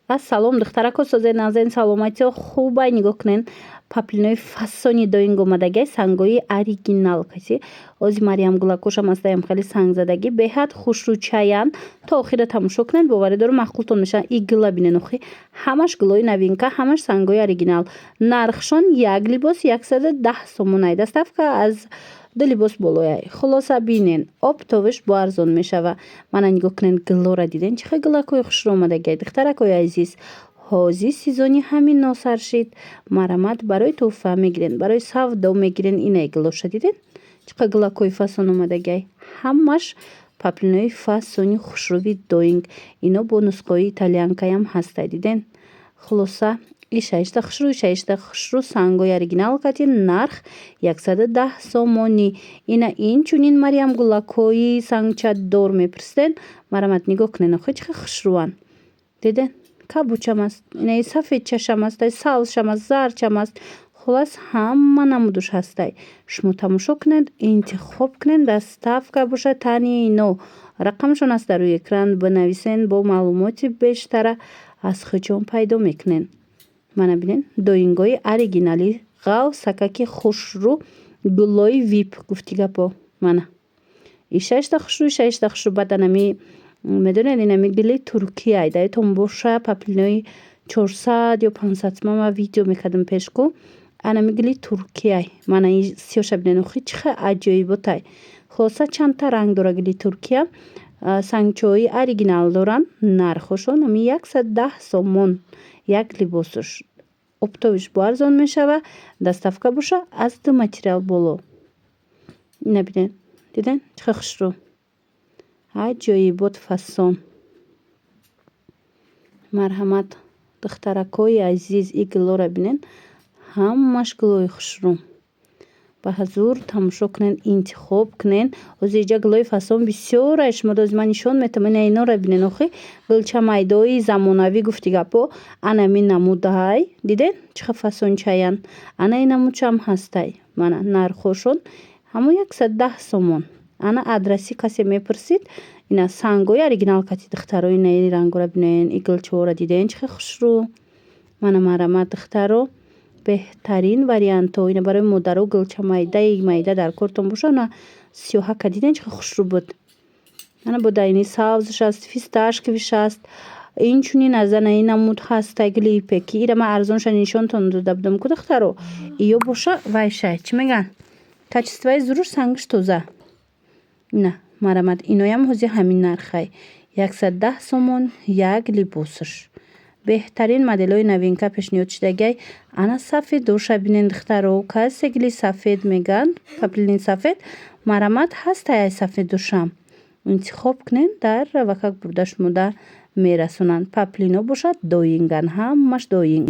Ассалом духтарако созед назен саломатио хубай нигоҳ кунен паплинои фасони доинг омадагиай сангои оригинал каси ози Мариам Гулакушам астаям хеле сангзадагӣ беҳад хушрӯчаян то охира тамошо кунед боварӣ дорам махкултон мешавад. И гила бинен охи ҳамаш гилои новинка ҳамаш сангои оригинал. Нархшон як либос 110 сомонай доставка аз ду либос болояй. Хулоса бинен оптовиш бо арзон мешава. Мана нигоҳ кунен гилора диден чӣ хел гилакои хушрӯ омадагиай духтаракои азиз. ҳозир сезони ҳамин носаршид марамат барои тӯҳфа мегирен барои савдо мегирен. Инай гилоша диден чӣ хел гилакои фасон омадагиай. Ҳамаш паплинои фасони хушрӯви доинг. Ино бо нусхаи итальянкаям ҳастай диден. Хулоса ишаишта хушрӯ сангои оригинал кати нарх 110 сомонӣ. Ина инчунин Мариам Гулакои сангчаддор мепирсиден. Марамат нигоҳ кунен охи чӣ хел хушрӯан. Диден кабучам аст, инаи сафедчашам аст, савзшам аст, зарчам аст. Хулас ҳама намудуш ҳастай. Шумо тамошо кунед, интихоб кунед, доставка бошад таъни ино. Рақамшон аст дар рӯи экран бинависен бо маълумоти бештара аз хуҷон пайдо мекунен. Мана бинен доингои оригинали ғав сакаки хушрӯ гулои вип гуфтигапо. Мана ишаишта хушрӯ баданами медонед инами гили Туркияй даитон боша паплинои 400 ё 500 мама видео мекардам пешку анами гили Туркияй. Мана ин сиёша бинен охи чӣ хел аҷоиботай. хулоса чандта ранг дора гили Туркия. Сангчои оригинал доранд. Нархошон ами 110 сомон як либосуш. Оптовиш бо арзон мешава. Доставка боша аз ду материал боло. Ина бинен диден чӣ хел хушрӯ аҷоибот фасон. Марҳамат духтаракои азиз и гилора бинен ҳамаш гилои хушрӯ. Ба ҳазур тамошо кунен интихоб кунен. ҳозир иҷа гилои фасон бисёрай шумо дозима нишон метавон. Ина инора бинен охи гулчамайдои замонавӣ гуфтигапо анами намудай диден чӣ хел фасончаян. Ана ин намудшам ҳастай. Мана нархошон ҳамон 110 сомон. Ана адреси касе мепурсид ина сангои оригинал кати духтаро инаи рангора бинен и гилчаҳора диден чӣ хел хушрӯ. Мана марамат духтаро беҳтарин вариантҳо ина барои модару гилчамайдаи майда дар кортон боша ана сиёҳака диден чӣ хел хушрӯ буд. ана будаини савзш аст фисташковиш аст. Инчунин аз анаи намуд ҳастай гили ипеки ира ман арзонша нишонтон дода будам ку духтаро. Иё боша вайшай чӣ меган качествои зуруш сангиш тоза. Ина марамат иноям ҳозир ҳамин нархай 110 сомон як либосуш. беҳтарин моделҳои новинка пешниҳод шудагиай. Ана сафедоша бинен духтаро касе гили сафед меган паплини сафед марамат ҳастай ай сафедошам. интихоб кунен дар равакак бурда шумода мерасонанд. Паплино бошад доинган ҳамаш доинг.